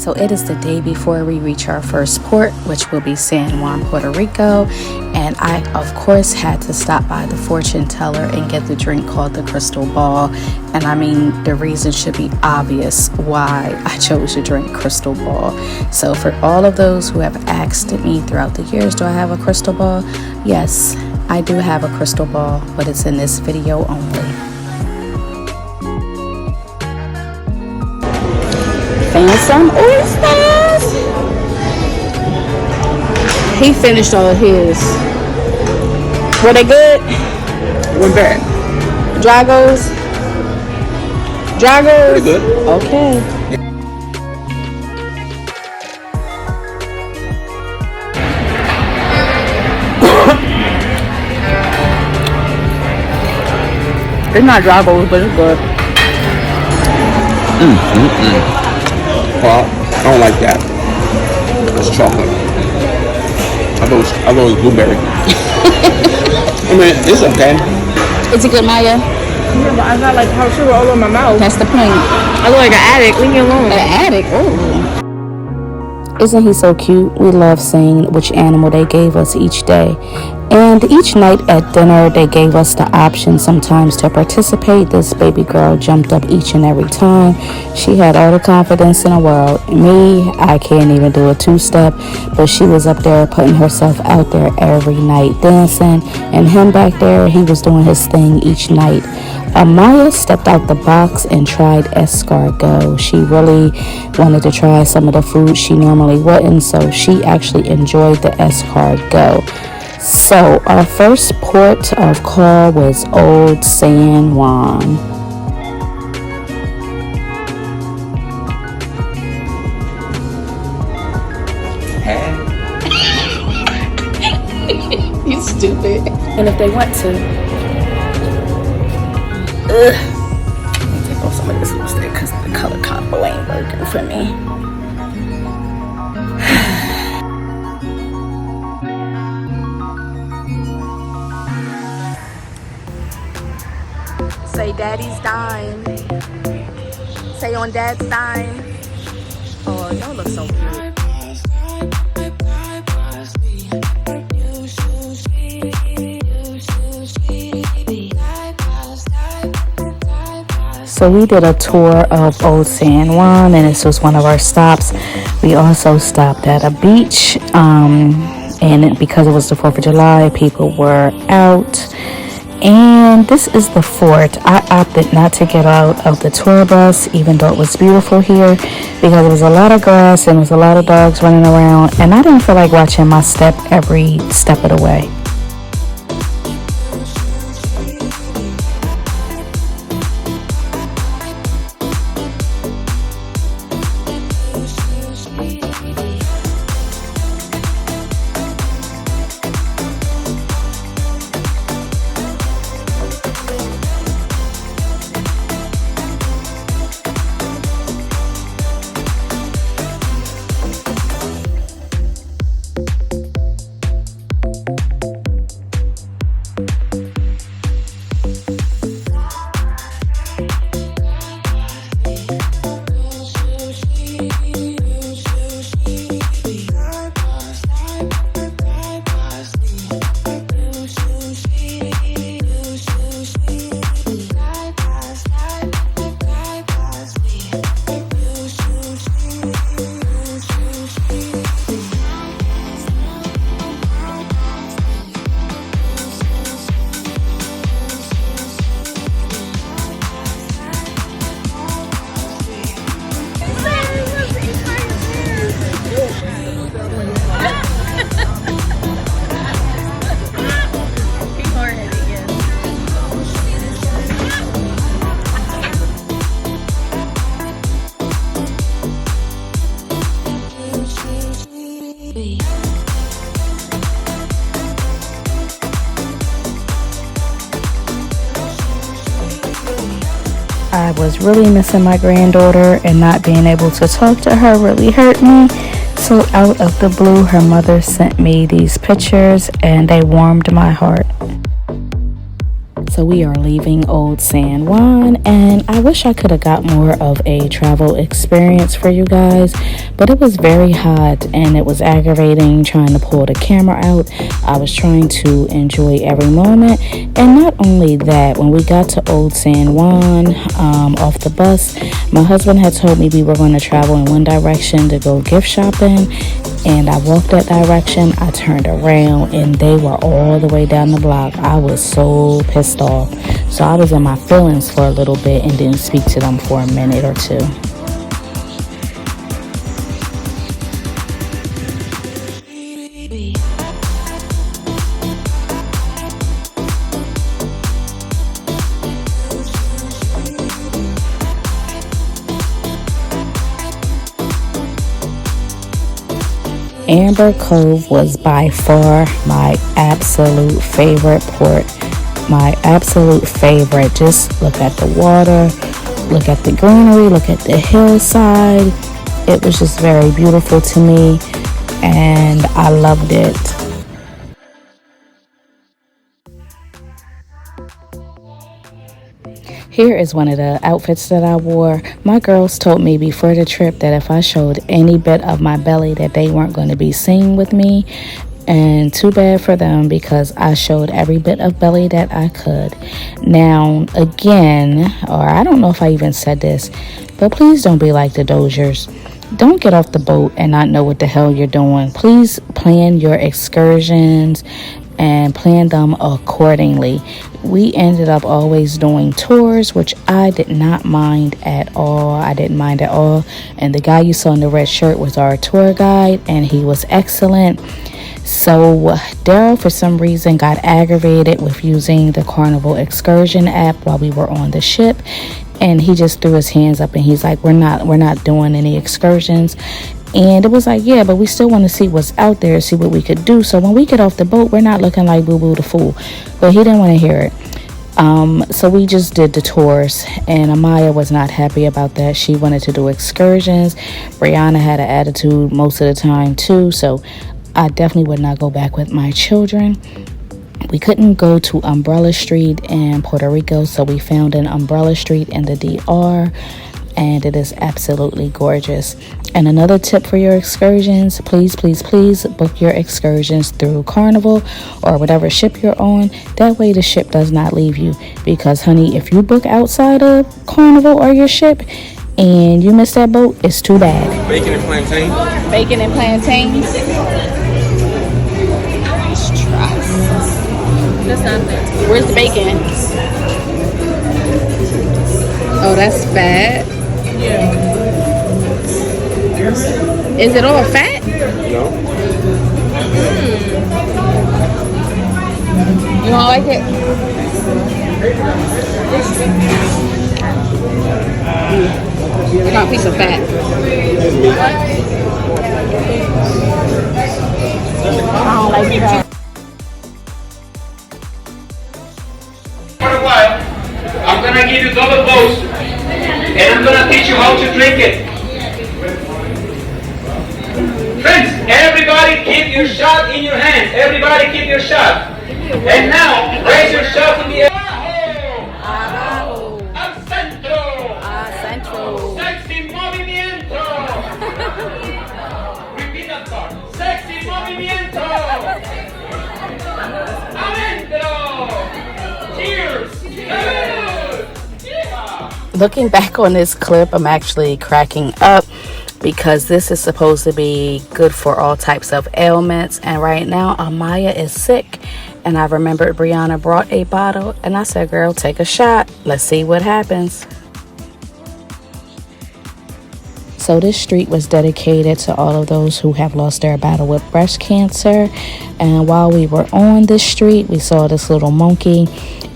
So it is the day before we reach our first port, which will be San Juan, Puerto Rico. And I, of course, had to stop by the fortune teller and get the drink called the Crystal Ball. And I mean, the reason should be obvious why I chose to drink Crystal Ball. So for all of those who have asked me throughout the years, do I have a crystal ball? Yes, I do have a crystal ball, but it's in this video only. And some oysters. He finished all of his. Were they good? Went bad. Dragos? Pretty good. Okay. It's not Dragos, but it's good. Well, I don't like that. It's chocolate. I thought it was blueberry. I mean, it's okay. Is it good, Maya? Yeah, but I got like hot sugar all over my mouth. That's the point. I look like an addict. Leave me alone. An addict? Oh. Isn't he so cute? We love seeing which animal they gave us each day. And each night at dinner, they gave us the option sometimes to participate. This baby girl jumped up each and every time. She had all the confidence in the world. Me, I can't even do a two-step, but she was up there putting herself out there every night dancing. And him back there, he was doing his thing each night. Maya stepped out the box and tried escargot. She really wanted to try some of the food she normally wouldn't, so she actually enjoyed the escargot. So our first port of call was Old San Juan. You stupid. And if they want to, let me take off some of this lipstick because the color combo ain't working for me. Say daddy's dime. Say on dad's dime. Oh, y'all look so cute. So we did a tour of Old San Juan, and this was one of our stops. We also stopped at a beach, and because it was the 4th of July, people were out. And this is the fort. I opted not to get out of the tour bus, even though it was beautiful here, because there was a lot of grass and there was a lot of dogs running around, and I didn't feel like watching my step every step of the way. I was really missing my granddaughter, and not being able to talk to her really hurt me. So out of the blue, her mother sent me these pictures, and they warmed my heart. So we are leaving Old San Juan, and I wish I could have got more of a travel experience for you guys, but it was very hot and it was aggravating trying to pull the camera out. I was trying to enjoy every moment. And not only that, when we got to Old San Juan, off the bus, my husband had told me we were going to travel in one direction to go gift shopping, and I walked that direction. I turned around and they were all the way down the block. I was so pissed off. So I was in my feelings for a little bit and didn't speak to them for a minute or two. Amber Cove was by far my absolute favorite port. My absolute favorite. Just look at the water, look at the greenery, look at the hillside. It was just very beautiful to me, and I loved it. Here is one of the outfits that I wore. My girls told me before the trip that if I showed any bit of my belly that they weren't going to be seen with me. And too bad for them, because I showed every bit of belly that I could. Now, again, or I don't know if I even said this, but please don't be like the Dozers. Don't get off the boat and not know what the hell you're doing. Please plan your excursions and plan them accordingly. We ended up always doing tours, which I did not mind at all. I didn't mind at all. And the guy you saw in the red shirt was our tour guide, and he was excellent. So Daryl, for some reason, got aggravated with using the Carnival excursion app while we were on the ship, and he just threw his hands up and he's like, we're not doing any excursions. And it was like, yeah, but we still want to see what's out there, see what we could do. So when we get off the boat, we're not looking like Boo Boo the Fool. But he didn't want to hear it. So we just did the tours, and Amaya was not happy about that. She wanted to do excursions. Brianna had an attitude most of the time too, so I definitely would not go back with my children. We couldn't go to Umbrella Street in Puerto Rico, so we found an Umbrella Street in the DR, and it is absolutely gorgeous. And another tip for your excursions, please book your excursions through Carnival or whatever ship you're on. That way the ship does not leave you, because honey, if you book outside of Carnival or your ship and you miss that boat, it's too bad. Bacon and plantain. Bacon and plantains. That's not there. Where's the bacon? Oh, that's fat. Yeah. Is it all fat? No. You don't like it? I got a piece of fat. I don't like it. For a while, I'm gonna give you double dose, and I'm gonna teach you how to drink it. Friends, everybody keep your shot in your hand. Everybody keep your shot. And now, raise your shot in the air. Al centro. Sexy movimiento. Repeat that part. Sexy movimiento. Adentro. Cheers. Looking back on this clip, I'm actually cracking up, because this is supposed to be good for all types of ailments, and right now Amaya is sick, and I remembered Brianna brought a bottle, and I said, girl, take a shot, let's see what happens. So this street was dedicated to all of those who have lost their battle with breast cancer, and while we were on this street, we saw this little monkey,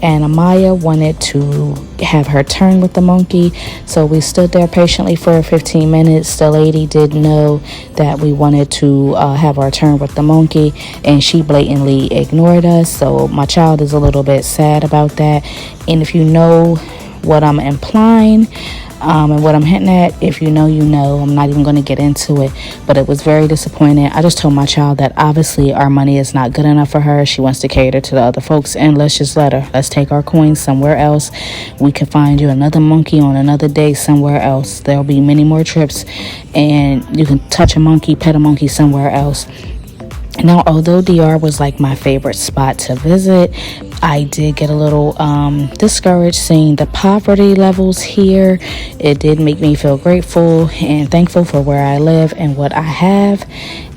and Amaya wanted to have her turn with the monkey, so we stood there patiently for 15 minutes. The lady did know that we wanted to have our turn with the monkey, and she blatantly ignored us, so my child is a little bit sad about that. And if you know what I'm implying, And what I'm hinting at, if you know, you know. I'm not even going to get into it, but it was very disappointing. I just told my child that obviously our money is not good enough for her. She wants to cater to the other folks, and let's just let her. Let's take our coins somewhere else. We can find you another monkey on another day somewhere else. There'll be many more trips, and you can touch a monkey, pet a monkey somewhere else. Now, although DR was like my favorite spot to visit, I did get a little discouraged seeing the poverty levels here. It did make me feel grateful and thankful for where I live and what I have.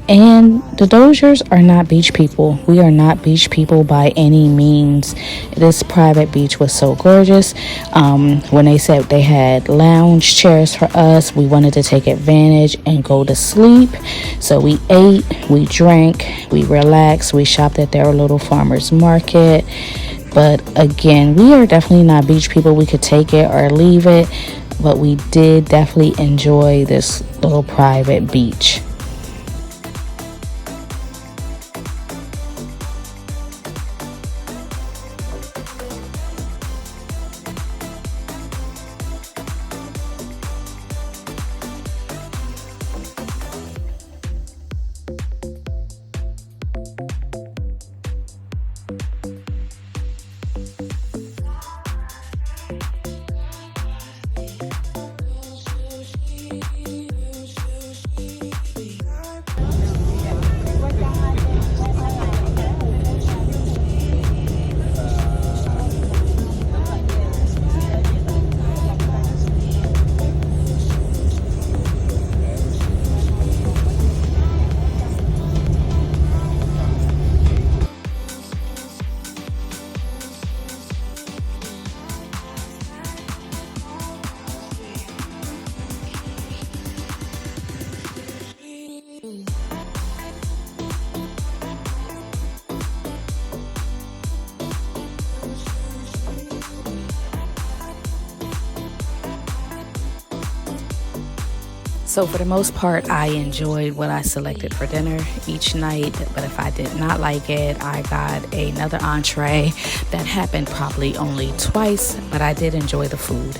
And the Doziers are not beach people. We are not beach people by any means. This private beach was so gorgeous. When they said they had lounge chairs for us, we wanted to take advantage and go to sleep. So we ate, we drank, we relaxed, we shopped at their little farmer's market. But again, we are definitely not beach people. We could take it or leave it, but we did definitely enjoy this little private beach. So for the most part, I enjoyed what I selected for dinner each night. But if I did not like it, I got another entree. That happened probably only twice, but I did enjoy the food.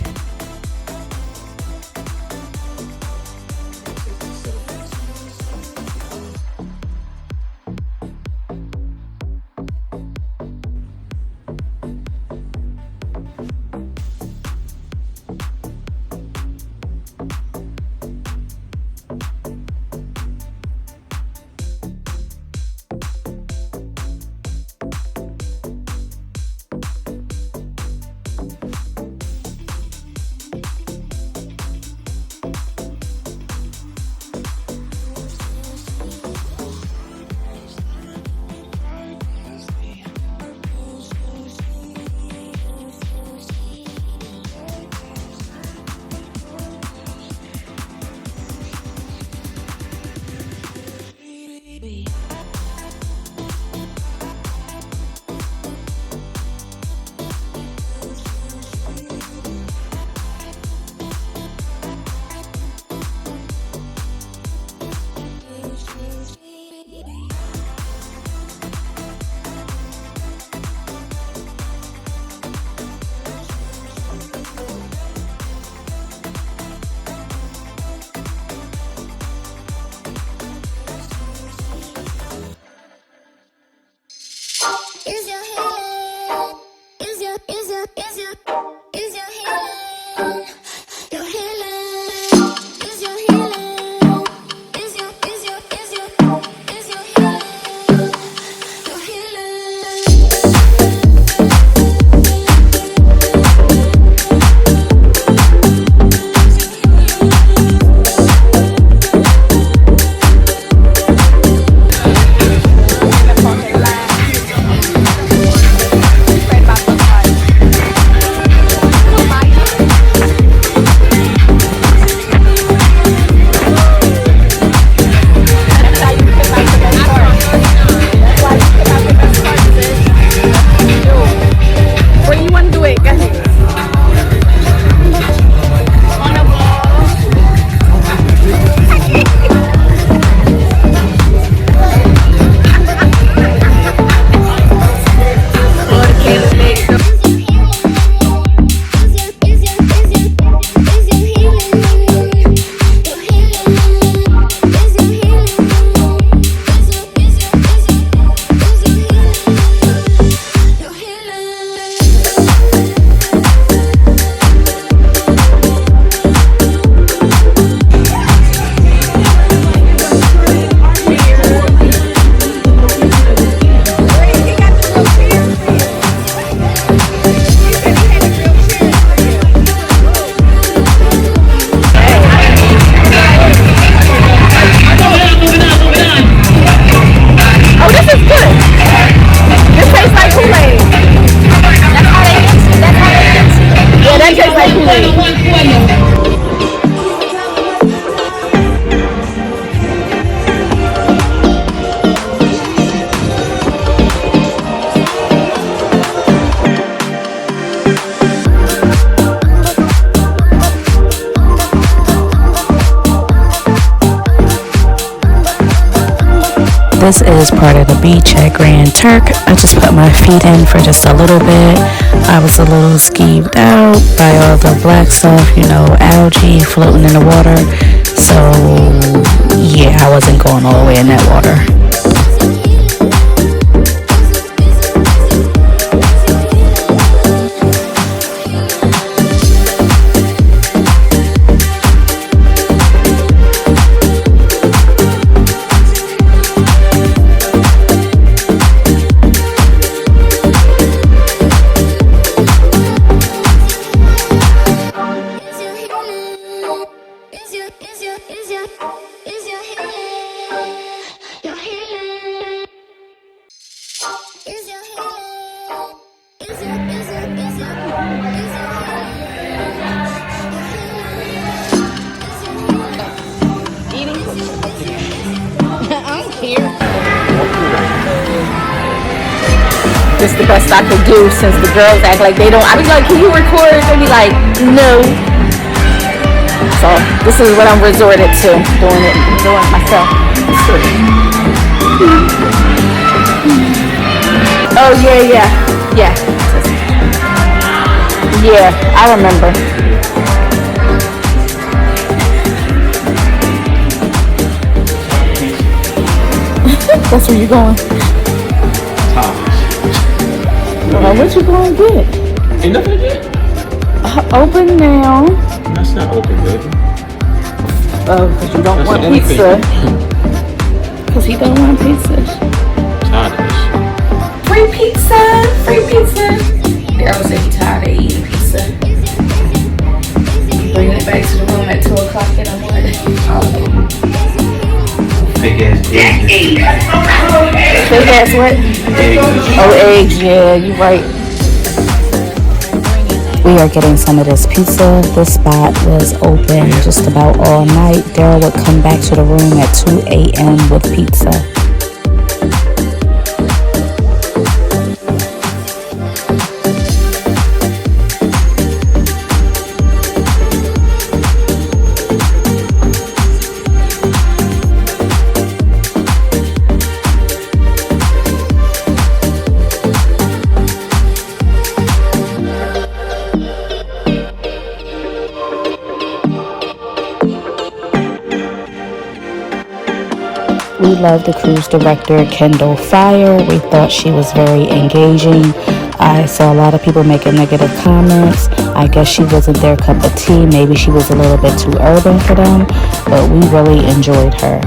Is your healing? Is your healing? Your healing? Is your healing? Is your healing? Your healing? this is part of the beach at Grand Turk. I just put my feet in for just a little bit. I was a little skeeved out by all the black stuff, you know, algae floating in the water. So, yeah, I wasn't going all the way in that water. This is the best I could do since the girls act like they don't. I be like, can you record? They be like, no. So this is what I'm resorted to, doing it myself. Oh yeah. Yeah, I remember. That's where you going. What you gonna get? Ain't nothing to get. Open now. That's not open, baby. Oh, because you don't want pizza. Because he don't want pizza. Childish. Free pizza. Daryl said he's tired of eating pizza. Bringing it back to the room at 2 o'clock in the morning. Big ass eggs. Big ass what? Eggs. Oh, eggs. Yeah, you're right. We are getting some of this pizza. This spot was open just about all night. Daryl would come back to the room at 2 a.m. with pizza. We love the cruise director, Kyndall Fire. We thought she was very engaging. I saw a lot of people making negative comments. I guess she wasn't their cup of tea. Maybe she was a little bit too urban for them, but we really enjoyed her.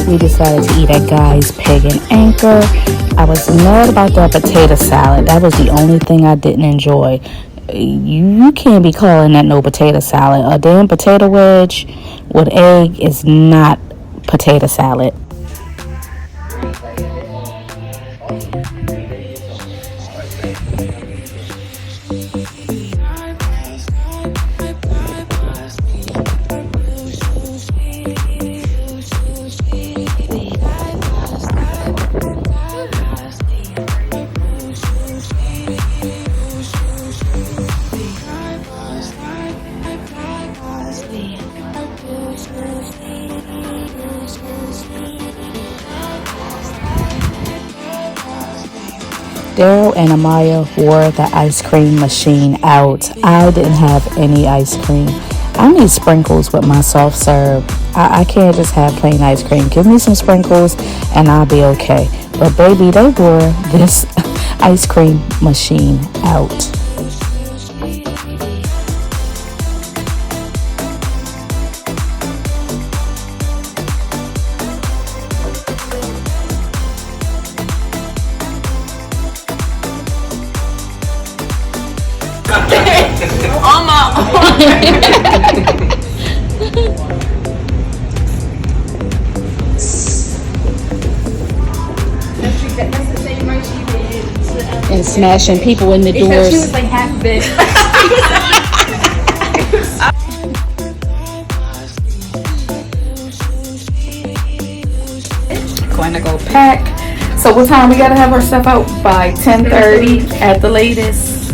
We decided to eat at Guy's Pig and Anchor. I was mad about that potato salad. That was the only thing I didn't enjoy. You can't be calling that no potato salad. A damn potato wedge with egg is not potato salad. Daryl and Amaya wore the ice cream machine out. I didn't have any ice cream. I need sprinkles with my soft serve. I can't just have plain ice cream. Give me some sprinkles and I'll be okay. But baby, they wore this ice cream machine out. And smashing people in the doors. She was like half big. Going to go pack. So So what time we gotta have our stuff out? By 10:30 at the latest.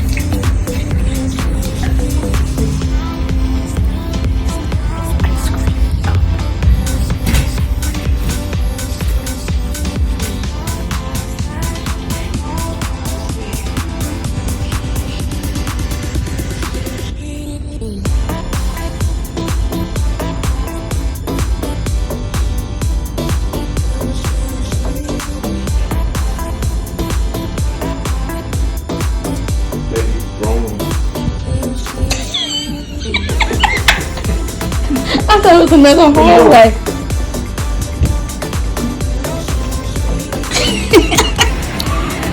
I thought it was another hallway.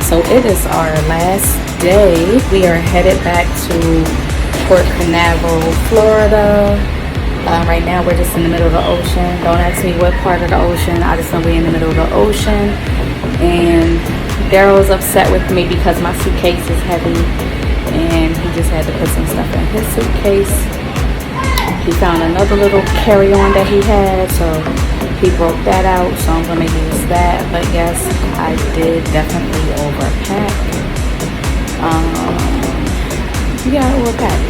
So it is our last day. We are headed back to Carnival, Florida. Right now we're just in the middle of the ocean. Don't ask me what part of the ocean. I just know we're in the middle of the ocean. And Daryl's upset with me because my suitcase is heavy. And he just had to put some stuff in his suitcase. He found another little carry-on that he had, so he broke that out, so I'm gonna use that. But yes, I did definitely overpack. Yeah, I overpacked,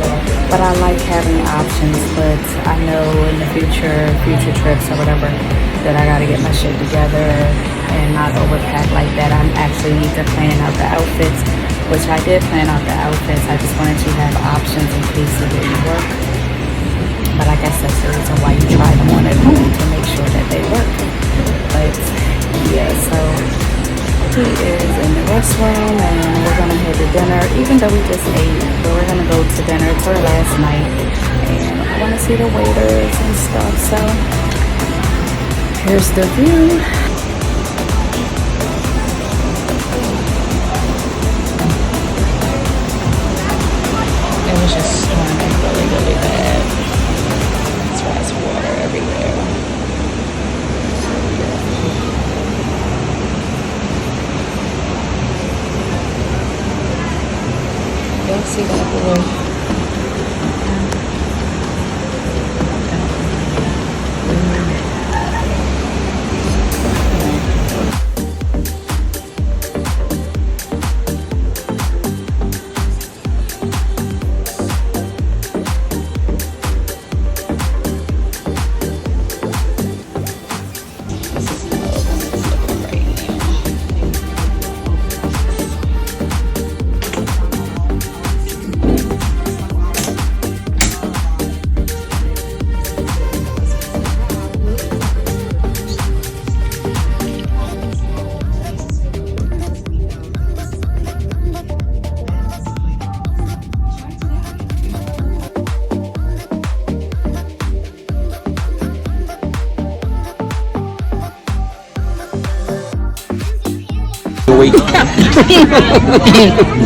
but I like having options. But I know in the future trips or whatever, that I gotta get my shit together and not overpack like that. I actually need to plan out the outfits, which I did plan out the outfits. I just wanted to have options in case it didn't work. But I guess that's the reason why you try them on at home, to make sure that they work. But yeah, so he is in the restroom and we're gonna head to dinner, even though we just ate. But we're gonna go to dinner. It's our last night and I wanna see the waiters and stuff. So here's the view. It was just storming really, really bad. There's water everywhere. Y'all see that below?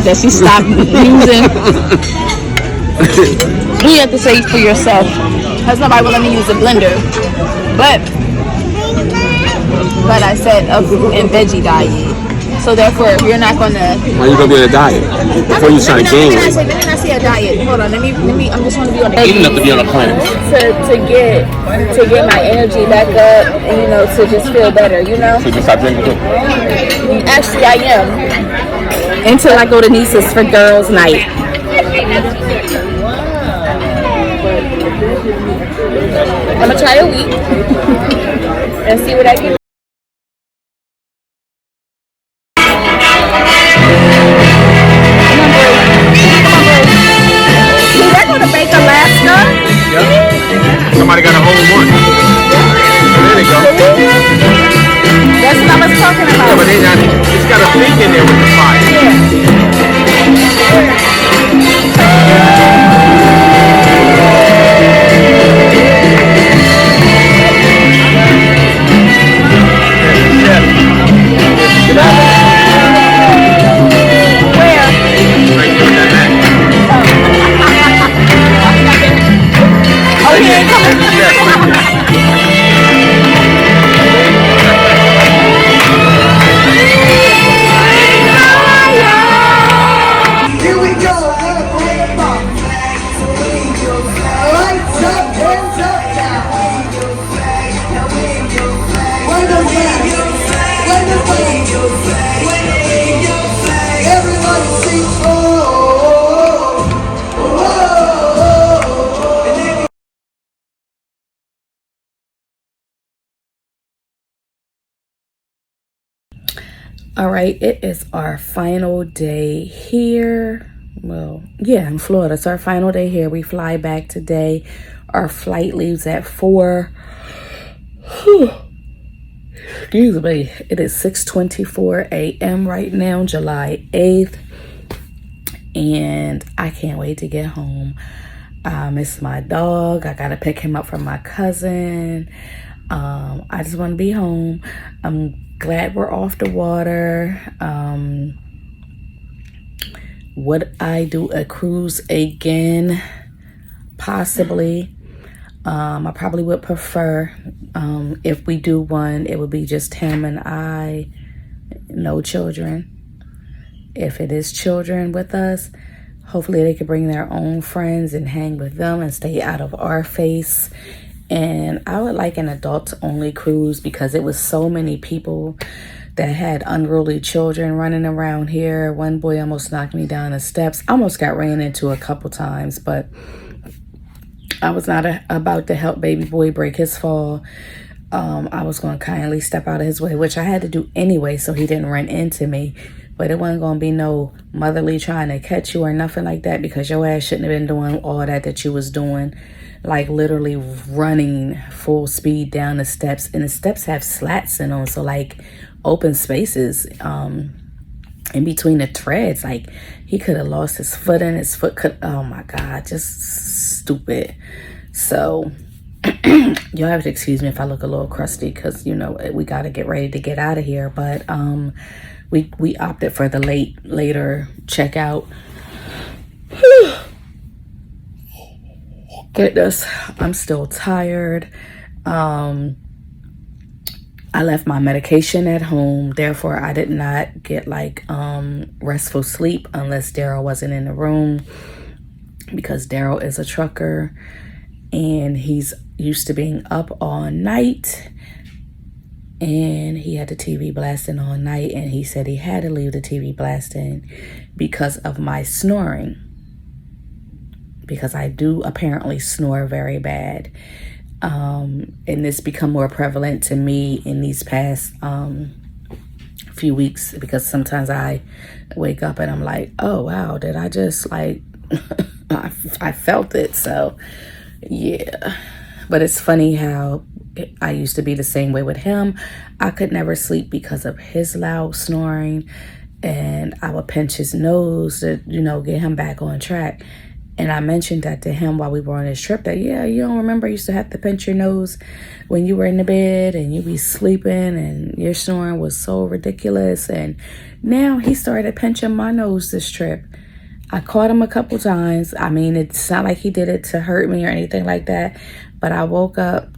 That she stopped using. You have to say for yourself. That's nobody will let me use a blender. But I said a fruit and veggie diet. So therefore, if you're not gonna, why are you gonna be on a diet? Before you trying to gain weight. Let me not say a diet. Hold on, let me. I'm just want to be on the Eating enough to be on a planet. To get my energy back up and to just feel better, So you stop drinking too? Actually I am. Until I go to Nisa's for girls' night. I'm gonna try a week and see what I can. Somebody got a whole one. There they go. That's what I was talking about. Yeah, but it's got a thing in there with the fire. Where? Right there with that mat. Oh, he ain't coming. All right, it is our final day here. Well, yeah, in Florida. It's our final day here. We fly back today. Our flight leaves at 4. Excuse me. It is 6:24 a.m. right now, July 8th. And I can't wait to get home. I miss my dog. I gotta pick him up from my cousin. I just want to be home. I'm glad we're off the water. Would I do a cruise again? Possibly. I probably would prefer, if we do one, it would be just him and I, no children. If it is children with us, hopefully they could bring their own friends and hang with them and stay out of our face. And I would like an adults only cruise because it was so many people that had unruly children running around here. One boy almost knocked me down the steps. I almost got ran into a couple times, but I was not about to help baby boy break his fall. I was going to kindly step out of his way, which I had to do anyway so he didn't run into me. But it wasn't going to be no motherly trying to catch you or nothing like that, because your ass shouldn't have been doing all that you was doing. Like literally running full speed down the steps. And the steps have slats in them, so like open spaces in between the treads. Like he could have lost his foot and his foot could, oh my God, just stupid. So you'll have to excuse me if I look a little crusty, because you know we got to get ready to get out of here. But we opted for the later checkout. Goodness, I'm still tired. I left my medication at home, therefore I did not get like restful sleep unless Daryl wasn't in the room, because Daryl is a trucker and he's used to being up all night, and he had the TV blasting all night, and he said he had to leave the TV blasting because of my snoring, because I do apparently snore very bad. And it's become more prevalent to me in these past few weeks, because sometimes I wake up and I'm like, oh wow, did I just like I felt it. So yeah, but it's funny how I used to be the same way with him. I could never sleep because of his loud snoring, and I would pinch his nose to, you know, get him back on track. And I mentioned that to him while we were on this trip, that, yeah, you don't remember, you used to have to pinch your nose when you were in the bed and you be sleeping and your snoring was so ridiculous. And now he started pinching my nose this trip. I caught him a couple times. I mean, it's not like he did it to hurt me or anything like that, but I woke up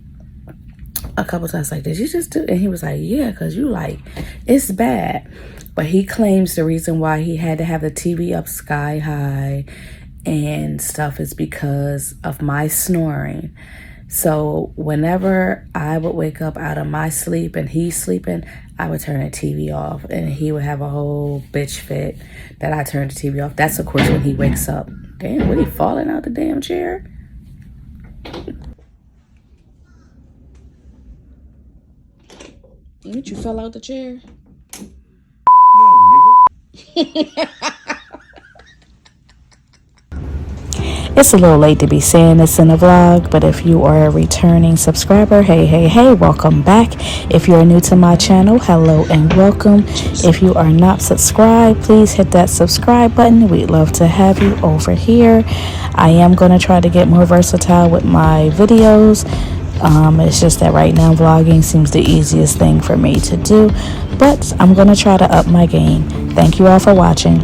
a couple times like, did you just do it? And he was like, yeah, because you like, it's bad. But he claims the reason why he had to have the TV up sky high and stuff is because of my snoring. So whenever I would wake up out of my sleep and he's sleeping, I would turn the TV off, and he would have a whole bitch fit that I turned the TV off. That's of course when he wakes up. Damn, what, he falling out the damn chair? Didn't you fell out the chair? No, nigga. It's a little late to be saying this in a vlog, but if you are a returning subscriber, hey, welcome back. If you're new to my channel, hello and welcome. If you are not subscribed, please hit that subscribe button. We'd love to have you over here. I am going to try to get more versatile with my videos. It's just that right now vlogging seems the easiest thing for me to do, but I'm going to try to up my game. Thank you all for watching.